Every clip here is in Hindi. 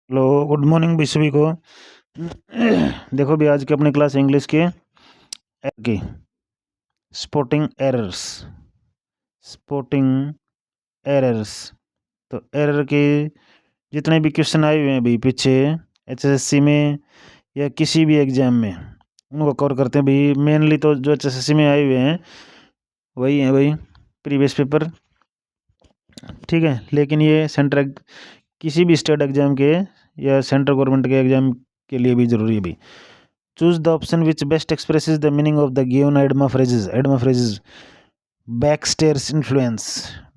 हेलो, गुड मॉर्निंग भी सभी को। देखो भी आज की अपनी क्लास इंग्लिश की स्पोर्टिंग एरर्स। स्पोर्टिंग एरर्स तो एरर के जितने भी क्वेश्चन आए हुए हैं भाई पीछे एचएसएससी में या किसी भी एग्जाम में उनको कवर करते हैं भाई। मेनली तो जो एचएसएससी में आए हुए हैं वही हैं भाई प्रीवियस पेपर, ठीक है। लेकिन ये किसी भी स्टेट एग्जाम के या सेंट्रल गवर्नमेंट के एग्जाम के लिए भी जरूरी है भाई। Choose the option which best expresses the meaning of the given idiom phrases. Idiom phrases backstairs influence.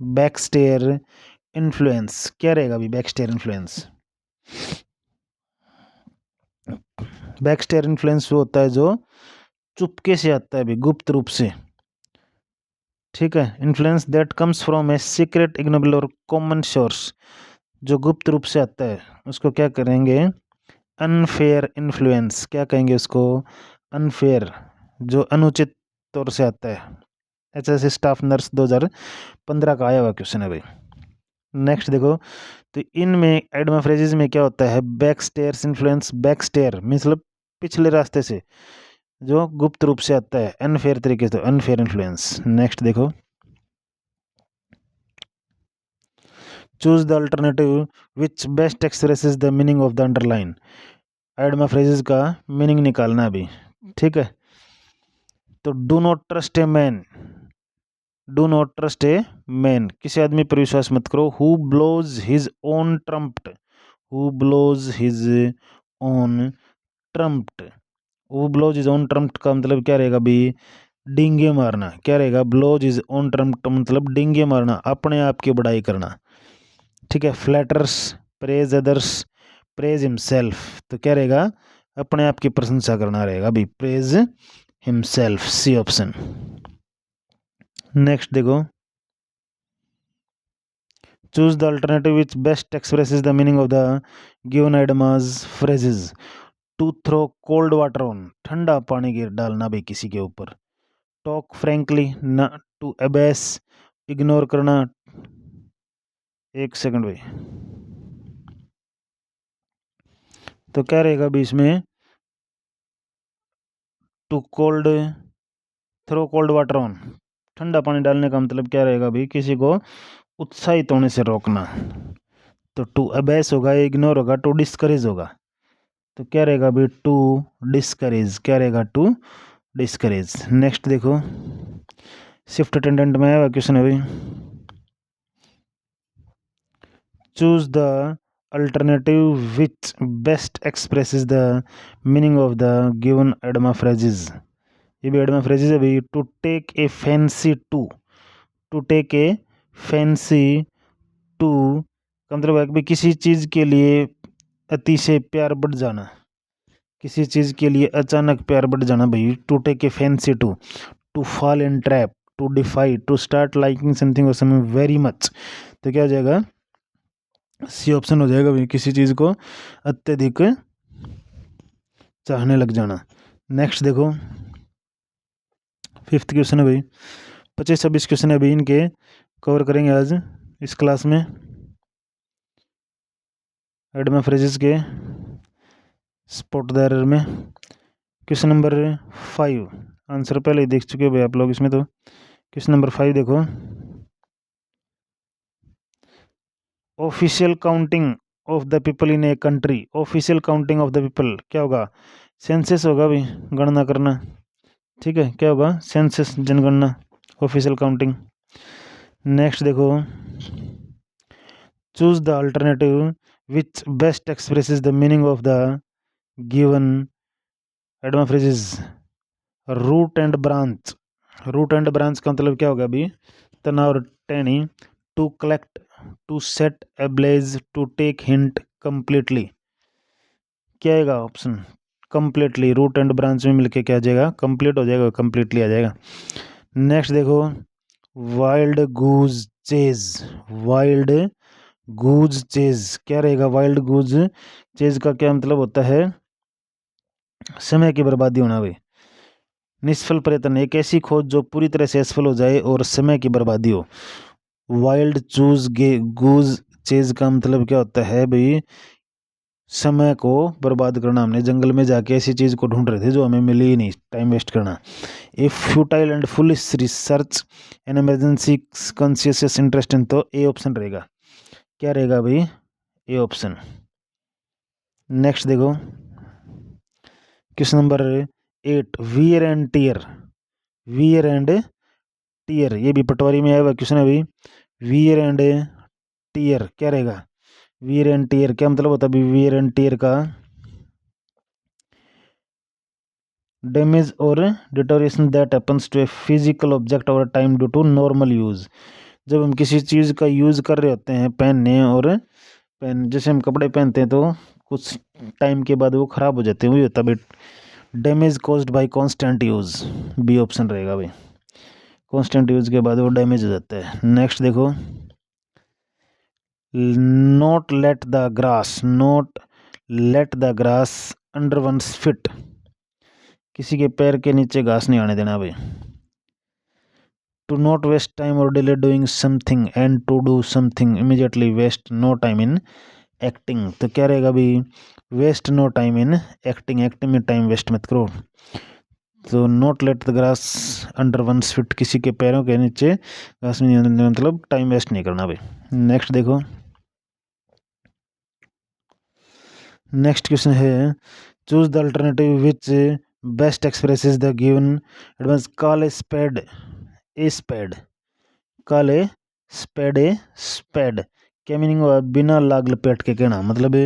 Backstair influence क्या रहेगा अभी? बैकस्टेयर इन्फ्लुएंस, बैकस्टेयर इन्फ्लुएंस वो होता है जो चुपके से आता है अभी, गुप्त रूप से, ठीक है। Influence that comes from a secret, ignoble और कॉमन सोर्स, जो गुप्त रूप से आता है उसको क्या करेंगे? Unfair influence. क्या कहेंगे उसको? अनफेयर, जो अनुचित तौर से आता है। एचएससी स्टाफ नर्स 2015 का आया हुआ क्वेश्चन है भाई। नेक्स्ट देखो, तो इनमें एडमा फ्रेजेस में क्या होता है? Back stairs influence. Back stair मतलब पिछले रास्ते से, जो गुप्त रूप से आता है अनफेयर तरीके से, अनफेयर इन्फ्लुएंस। नेक्स्ट देखो, choose the alternative which best expresses the meaning of the underline. Idiom phrases का मीनिंग निकालना अभी, ठीक है। तो do not trust a man, do not trust a man, किसी आदमी पर विश्वास मत करो। Who blows his own trumpet, who blows his own trumpet. Who blows his own trumpet का मतलब क्या रहेगा भी? डींगे मारना। क्या रहेगा? ब्लोज हिज ओन ट्रम्प्ट मतलब डींगे मारना, अपने आप की बड़ाई करना, ठीक है। Flutters praise others praise himself, तो क्या रहेगा? अपने आप की प्रशंसा करना रहेगा भी, praise himself, C option. Next देखो, choose the alternative which best expresses the meaning of the given idioms phrases. To throw cold water on, ठंडा पानी गिर डालना भाई किसी के ऊपर। टॉक फ्रेंकली न, टू अबेस इग्नोर करना। एक सेकंड भाई, तो क्या रहेगा भी इसमें? To cold, throw cold water on, ठंडा पानी डालने का मतलब क्या रहेगा भाई? किसी को उत्साहित होने से रोकना। तो टू अबेस होगा, इग्नोर होगा, टू डिस्करेज होगा। तो क्या रहेगा भाई? To discourage. क्या रहेगा? To discourage. नेक्स्ट देखो, शिफ्ट अटेंडेंट में आया क्वेश्चन है भाई। Choose the alternative which best expresses the meaning of the given idiom phrases. ये भी एडमा फ्रेजेस है भाई। To take a fancy to, to take a fancy to का मतलब है कि किसी चीज़ के लिए अति से प्यार बढ़ जाना, किसी चीज़ के लिए अचानक प्यार बढ़ जाना भाई। To take a fancy to fall in trap, to defy, to start liking something और समथिंग वेरी मच। तो क्या हो जाएगा? सी ऑप्शन हो जाएगा भाई, किसी चीज़ को अत्यधिक चाहने लग जाना। नेक्स्ट देखो, फिफ्थ क्वेश्चन है भाई। 25-26 क्वेश्चन है भाई, इनके कवर करेंगे आज इस क्लास में। एडमा फ्रेजेस के स्पॉट द एरर में क्वेश्चन नंबर 5, आंसर पहले ही देख चुके हो भाई आप लोग इसमें। तो क्वेश्चन नंबर 5 देखो, official counting of the people in a country. Official counting of the people क्या होगा? सेंसस होगा भाई, गणना करना, ठीक है। क्या होगा? सेंसस, जनगणना, ऑफिशियल काउंटिंग। नेक्स्ट देखो, choose the alternative which best expresses the meaning of the given idiom phrases. Root and branch, root and branch का मतलब क्या होगा अभी? तना और टहनी। To collect, to set ablaze, to take hint, completely. क्या आएगा option? Completely. Root and branch में मिलके क्या आ जाएगा? कंप्लीट हो जाएगा, कंप्लीटली आ जाएगा। नेक्स्ट देखो, वाइल्ड गूज चेज, वाइल्ड गूज चेज क्या रहेगा? वाइल्ड गूज चेज का क्या मतलब होता है? समय की बर्बादी होना भाई। निष्फल प्रयत्न, एक ऐसी खोज जो पूरी तरह से असफल हो जाए और समय की बर्बादी हो। वाइल्ड चूज गे गूज चेज का मतलब क्या होता है भाई? समय को बर्बाद करना, हमने जंगल में जाके ऐसी चीज़ को ढूंढ रहे थे जो हमें मिली ही नहीं, टाइम वेस्ट करना। A futile and foolish research an emergency conscious interest in, तो ए ऑप्शन रहेगा। क्या रहेगा भाई? A option. नेक्स्ट देखो question number 8, wear and tear. Wear and tear, ये भी पटवारी में आया हुआ क्वेश्चन है भाई। वियर एंड टीयर क्या रहेगा? वियर एंड टीयर क्या मतलब होता है? वियर एंड टीयर का डैमेज और deterioration that happens to a physical object over time due to normal use. जब हम किसी चीज़ का यूज़ कर रहे होते हैं पहनने और पहन, जैसे हम कपड़े पहनते हैं तो कुछ टाइम के बाद वो ख़राब हो जाते हैं, वही होता है भाई damage caused by constant use. B option रहेगा भाई, कांस्टेंट यूज़ के बाद वो डैमेज हो जाता है। नेक्स्ट देखो, not let the grass, not let the grass under one's feet, किसी के पैर के नीचे घास नहीं आने देना भाई। टू नॉट वेस्ट टाइम और delay doing something and to do something immediately, waste no time in acting, तो क्या रहेगा भाई? Waste no time in acting, acting में टाइम वेस्ट मत करो। तो not let the grass under one's feet, किसी के पैरों के नीचे घास नहीं आने देना, मतलब टाइम वेस्ट नहीं करना भाई। नेक्स्ट देखो, नेक्स्ट क्वेश्चन है, choose the alternative which best expresses the given advance. Call a spade a spade, call a spade a spade, क्या मीनिंग हुआ? बिना लाग लपेट के कहना, मतलब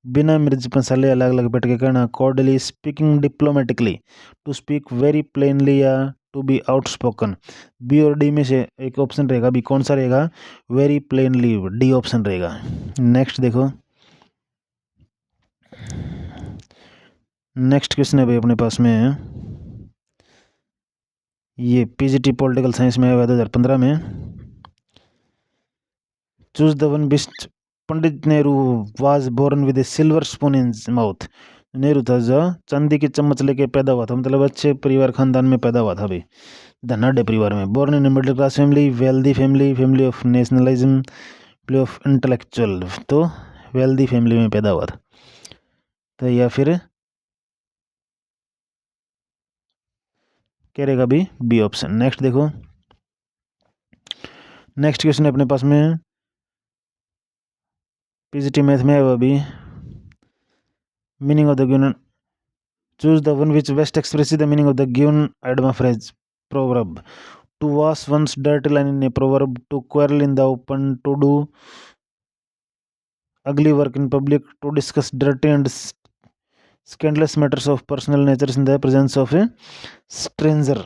बिना मिर्च मसाले अलग अलग लपेट के कहना। Cordially speaking diplomatically, to speak very plainly या टू बी आउटस्पोकन। बी और डी में से एक ऑप्शन रहेगा, बी कौन सा रहेगा? वेरी प्लेनली, डी ऑप्शन रहेगा। नेक्स्ट देखो, नेक्स्ट क्वेश्चन है भाई अपने पास में, ये पीजीटी पॉलिटिकल साइंस में आया हुआ 2015 में। Choose the one best. Pandit Nehru was born with a silver spoon in mouth. Nehru था जो चांदी की चम्मच लेके पैदा हुआ था, मतलब अच्छे परिवार खानदान में पैदा हुआ था भाई, धनाढ़ परिवार में। Born in middle class family, wealthy family, family of nationalism, family of intellectual, तो वेल्दी फैमिली में पैदा हुआ था। तो या फिर क्या रहेगा भी? B option. नेक्स्ट देखो, नेक्स्ट क्वेश्चन है अपने पास में, पीजीटी मैथ में है वो भी। Meaning of the given, choose the one which best express the meaning of the given item phrase proverb. To wash one's dirty line in a proverb, to quarrel in the open, to do ugly work in public, to discuss dirty and scandalous matters of personal nature in the presence of a stranger।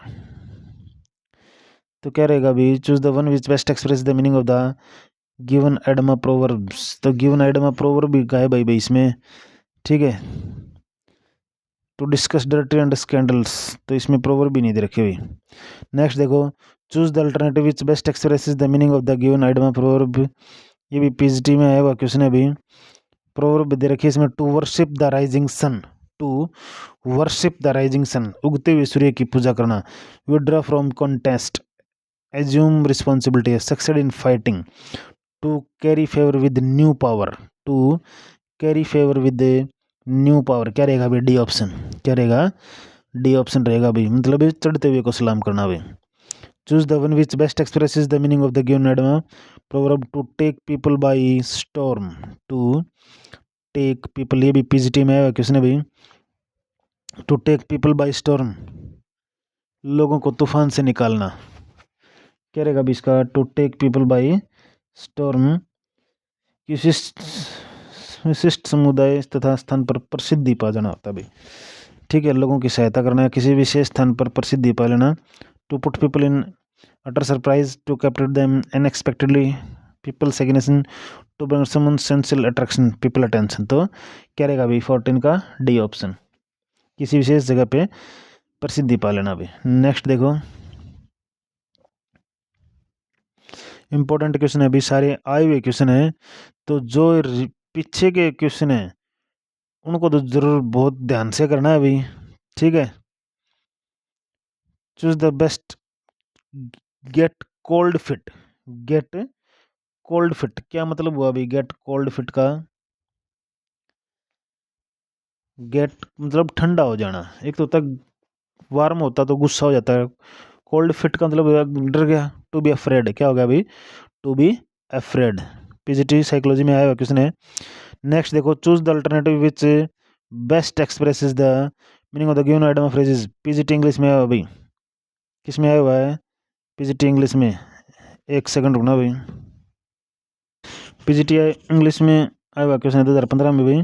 तो क्या रहेगा अभी? Choose the one which best express the meaning of the given idiom proverbs, तो गिवन एडमा प्रोवर्ब भी गायब है भाई इसमें, ठीक है। To discuss dirty and scandals, तो इसमें प्रोवर्ब भी नहीं दे रखे हुई। नेक्स्ट देखो, choose the alternative which best expresses the meaning of the given idiom proverb, ये भी पीजीटी में आया हुआ क्वेश्चन है अभी। प्रोवर्ब दे रखी है इसमें, to worship the rising sun, to worship the rising sun, उगते हुए सूर्य की पूजा करना। Withdraw from contest, assume responsibility, succeed in fighting, to carry favour with new power, to carry favour with new power, क्या रहेगा भाई? D option. क्या रहेगा? डी ऑप्शन रहेगा भाई, मतलब चढ़ते हुए को सलाम करना भाई। Choose the one which best expresses the meaning of the given idiom proverb, to take people by storm, to take people, ये भी पीजीटी में है क्वेश्चन है भाई। To take people by storm, लोगों को तूफान से निकालना, क्या रहेगा अभी इसका? To take people by storm, किसी विशिष्ट समुदाय तथा स्थान पर प्रसिद्धि पा जाना होता है भाई, ठीक है। लोगों की सहायता करना, किसी विशेष स्थान पर प्रसिद्धि पा लेना। To put people in utter surprise, to capture them unexpectedly, people sensation, to bring summon sensational attraction, people attention, तो क्या रहेगा अभी? 14 का डी ऑप्शन, किसी विशेष जगह पे प्रसिद्धि पा लेना भी। नेक्स्ट देखो, इंपॉर्टेंट क्वेश्चन है अभी, सारे आए हुए क्वेश्चन है, तो जो पीछे के क्वेश्चन है उनको तो जरूर बहुत ध्यान से करना है अभी, ठीक है। Choose the best, gate cold fit, gate cold fit क्या मतलब हुआ अभी? गेट कोल्ड फिट का गेट मतलब ठंडा हो जाना। एक तो होता है वार्म होता तो गुस्सा हो जाता है, कोल्ड फिट का मतलब डर गया, टू बी अफ्रेड, क्या हो गया अभी, to be afraid. PGT psychology में आया हुआ किसने। नेक्स्ट देखो, choose the alternative which best expresses the meaning of the given item of phrases. PGT English में आया हुआ भाई, किस में आया हुआ है, पीजीटी इंग्लिश में, एक सेकंड रुकना भाई। पीजीटी इंग्लिश में आया हुआ क्वेश्चन 2015 में भाई,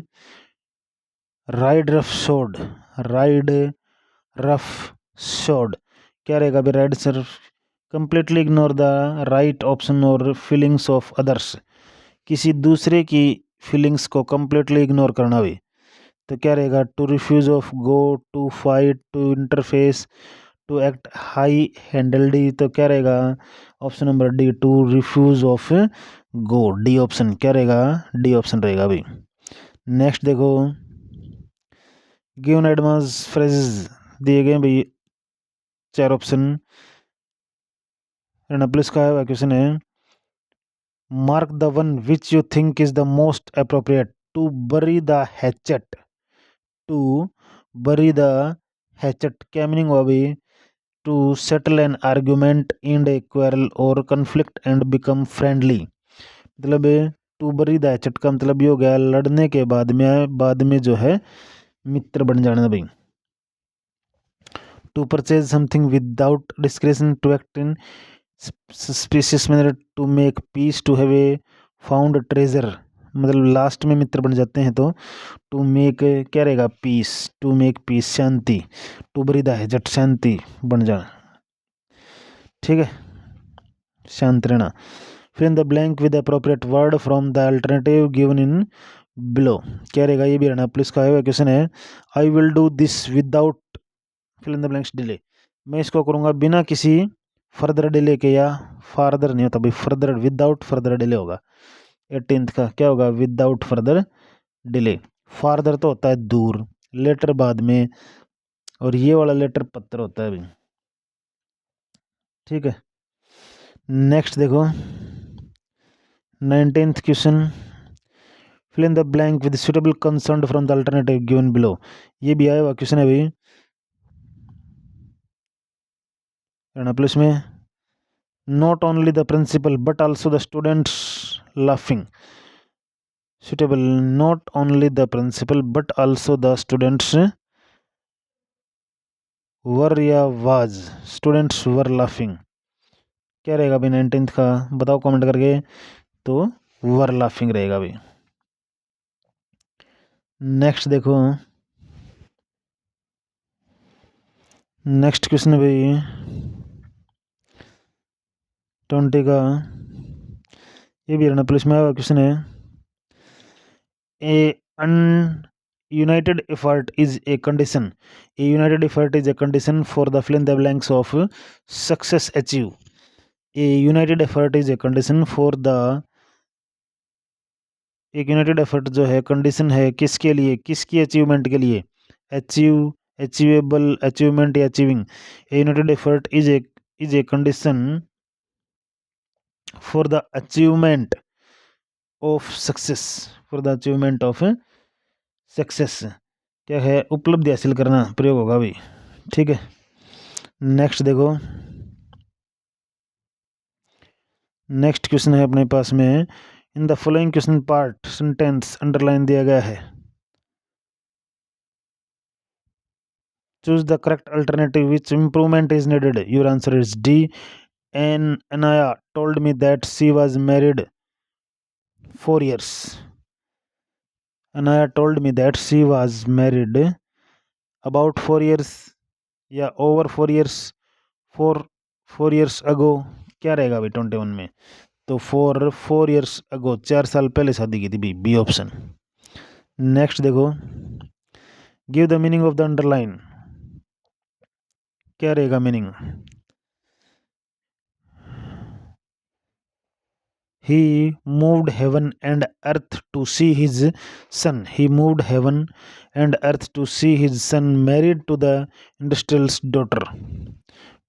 ride rough showed, ride rough showed, क्या रहेगा भाई, ride sir, completely ignore the right option और फीलिंग्स ऑफ अदर्स, किसी दूसरे की फीलिंग्स को कंप्लीटली इग्नोर करना भी। तो क्या रहेगा, to refuse off go, to fight, to interface, to act high handedly. तो क्या रहेगा option number D, to refuse off go, D option, क्या रहेगा, डी ऑप्शन रहेगा भाई। नेक्स्ट देखो, गिवन एडवांस फ्रेजेस दिए गए भाई, चार ऑप्शन, प्लस का क्वेश्चन है, mark the one which you think is the most appropriate to bury the hatchet, to bury the hatchet, क्या मीनिंग हुआ भाई, to settle an argument in a quarrel और कन्फ्लिक्ट एंड बिकम फ्रेंडली। मतलब टू बरी द हैचेट का मतलब ये हो गया लड़ने के बाद में जो है मित्र बन जाना भाई। To purchase something without discretion, to act in specious manner, to make peace, to have a found treasure, मतलब लास्ट में मित्र बन जाते हैं तो टू मेक, क्या रहेगा, पीस, टू मेक पीस, शांति, टू बरी द हैचेट, शांति बन जाना, ठीक है, शांत रहना। Fill in the blank with appropriate word from the alternative given in below, क्या रहेगा, ये भी रहना। पुलिस का आया हुआ क्वेश्चन है, I will do this without fill in the blanks delay, मैं इसको करूँगा बिना किसी फर्दर डिले के, या फार्दर नहीं होता भाई, फर्दर, विदाउट फर्दर डिले होगा। 18th का क्या होगा, विदाउट फर्दर डिले। फार्दर तो होता है दूर, लेटर बाद में, और ये वाला लेटर पत्र होता है भाई, ठीक है। नेक्स्ट देखो 19th question, fill in the blank with suitable concern from the alternative given below, ये भी आया हुआ क्वेश्चन है भाई, प्लस में, not only the principal but also the students laughing, suitable, not only the principal but also the students were या was, students were laughing, क्या रहेगा भाई 19th का, बताओ कमेंट करके, तो वर लाफिंग रहेगा भाई। नेक्स्ट देखो, नेक्स्ट क्वेश्चन है भाई 20 का, ये भी रहना पुलिस में आया क्वेश्चन है, ए united effort is a condition, a united effort is a condition for the fill in the blanks of success achieve, a united effort is a condition for the, एक यूनाइटेड एफर्ट जो है कंडीशन है किसके लिए, किसकी अचीवमेंट के लिए, अचीव, अचीवेबल, अचीवमेंट या achieving, A United effort is a condition for the achievement of success, for the achievement of success, क्या है, उपलब्धि हासिल करना प्रयोग होगा भाई, ठीक है। नेक्स्ट देखो, नेक्स्ट क्वेश्चन है अपने पास में, in the following question part sentence underline दिया गया है, choose the correct alternative which improvement is needed, your answer is D, an Anaya told me that she was married 4 years, Anaya told me that she was married about 4 years या over 4 years, 4 years ago, क्या रहेगा भाई 21 में, तो 4 years ago, 4 साल पहले शादी की थी, बी ऑप्शन। नेक्स्ट देखो, give the meaning of the underline, क्या रहेगा meaning, he moved heaven and earth to see his son, he moved heaven and earth to see his son married to the industrial's daughter,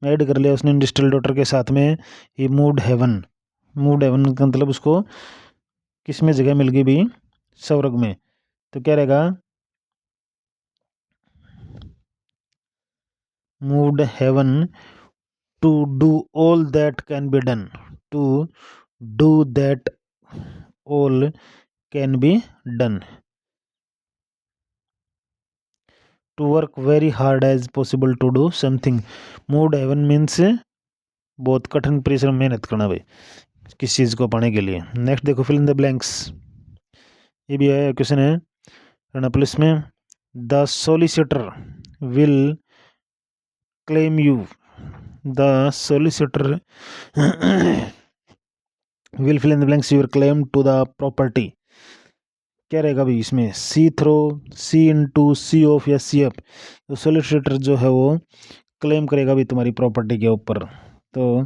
married कर लिया उसने इंडस्ट्रियल डॉटर के साथ में, ही मूव्ड हेवन, मूव्ड हेवन का मतलब उसको किस में जगह मिल गई भी, स्वर्ग में, तो क्या रहेगा, moved heaven to do all that can be done, to do that all can be done, to work very hard as possible to do something. Moved heaven means बहुत कठिन परिश्रम मेहनत करना भाई किस चीज़ को पाने के लिए। नेक्स्ट देखो फिल इन द ब्लैंक्स, ये भी है क्वेश्चन है करना पुलिस में। The solicitor will claim you, the solicitor will fill in the blanks your claim to the property. क्या रहेगा भाई इसमें, C throw, C into, C off या सी अप। तो सोलिसिटर जो है वो क्लेम करेगा भी तुम्हारी प्रॉपर्टी के ऊपर, तो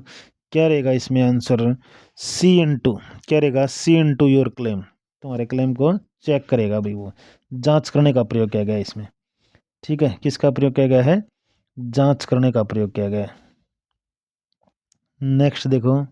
क्या रहेगा इसमें आंसर, सी इंटू, क्या रहेगा सी इंटू योर क्लेम, तुम्हारे क्लेम को चेक करेगा भाई, वो जांच करने का प्रयोग किया गया है इसमें। ठीक है, किसका प्रयोग किया गया है, जांच करने का प्रयोग किया गया है। नेक्स्ट देखो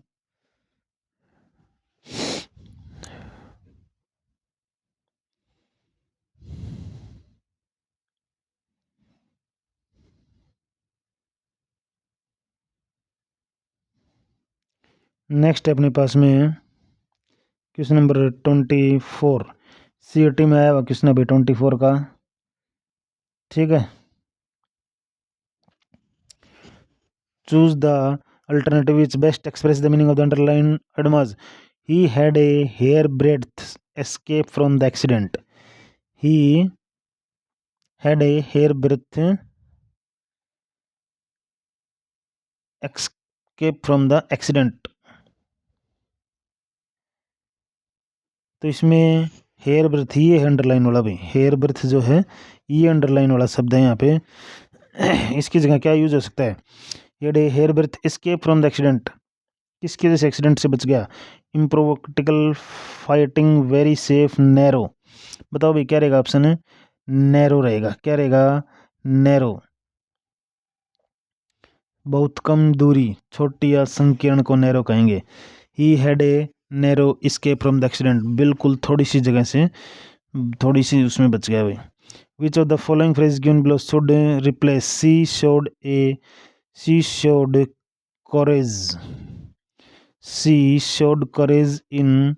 नेक्स्ट अपने पास में क्वेश्चन नंबर 24, CET में आया हुआ क्वेश्चन है भाई 24 का। ठीक है, choose the alternative which best express the meaning of the underline idioms. He had a hair breadth escape from the accident, he had a hair breadth escape from the accident. तो इसमें हेयर ब्रेथ, ये है अंडरलाइन वाला भाई, हेयर ब्रेथ जो है ये अंडरलाइन वाला शब्द है यहाँ पे। इसकी जगह क्या यूज हो सकता है, ये hair breath escape from the accident, किसकी वजह से एक्सीडेंट से बच गया, इम्प्रोवोक्टिकल फाइटिंग वेरी सेफ नैरो। बताओ भाई क्या रहेगा ऑप्शन है, नैरो रहेगा, क्या रहेगा, नैरो, बहुत कम दूरी, छोटी या संकीर्ण को नैरो कहेंगे। ही had a narrow escape from the accident, बिल्कुल थोड़ी सी जगह से, थोड़ी सी उसमें बच गया भाई। Which of the following phrase given below should replace she showed courage, she showed courage in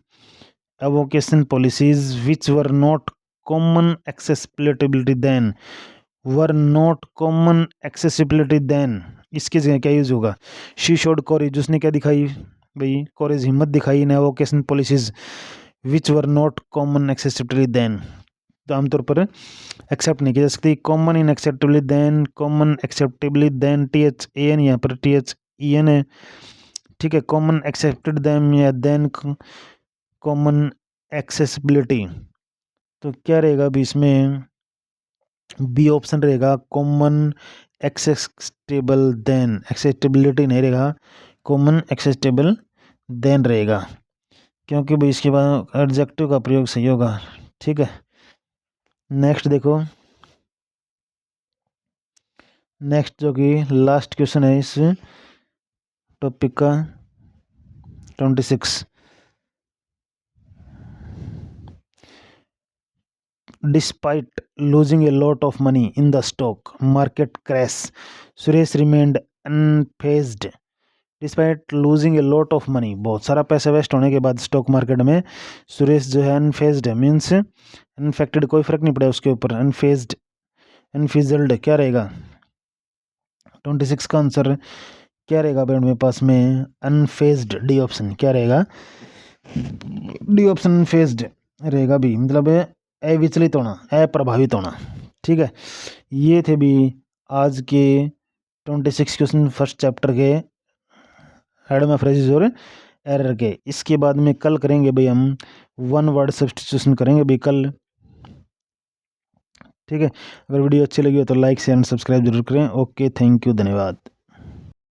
evocation policies which were not common accessibility then, were not common accessibility then। इसके जगह क्या यूज होगा, she showed courage, उसने क्या दिखाई भाई, courage हिम्मत दिखाई इन evocation policies which were not common accessibility then, तो आमतौर पर एक्सेप्ट नहीं की जा सकती। Common in acceptably then, common acceptably then, THAN यहाँ पर THEN है। ठीक है, कॉमन एक्सेप्टेड देम या देन कॉमन एक्सेसिबिलिटी, तो क्या रहेगा अभी इसमें, बी ऑप्शन रहेगा कॉमन एक्सेप्टेबल देन, एक्सेप्टेबिलिटी नहीं रहेगा, कॉमन एक्सेप्टेबल देन रहेगा, क्योंकि भाई इसके बाद एडजेक्टिव का प्रयोग सही होगा। ठीक है, नेक्स्ट देखो, नेक्स्ट जो कि लास्ट क्वेश्चन है इस टॉपिक का 26, despite losing a lot of money in the stock market crash, Suresh remained unfazed. Despite losing a lot of money, बहुत सारा पैसा वेस्ट होने के बाद स्टॉक मार्केट में सुरेश जो है अनफेज्ड है, मीन्स अनफेक्टेड, कोई फर्क नहीं पड़ा उसके ऊपर, अनफेज्ड, अनफिजल्ड क्या रहेगा, 26 का आंसर क्या रहेगा भाई मेरे पास में, अनफेज्ड, डी ऑप्शन क्या रहेगा, डी ऑप्शन अनफेज्ड रहेगा भी, मतलब अविचलित होना, अप्रभावित होना। ठीक है, ये थे भी आज के 26 क्वेश्चन फर्स्ट चैप्टर के हेड में फ्रेजेस और एरर के। इसके बाद में कल करेंगे भाई हम वन वर्ड सब्स्टिट्यूशन करेंगे भाई कल। ठीक है, अगर वीडियो अच्छी लगी हो तो लाइक शेयर एंड सब्सक्राइब जरूर करें। ओके, थैंक यू, धन्यवाद।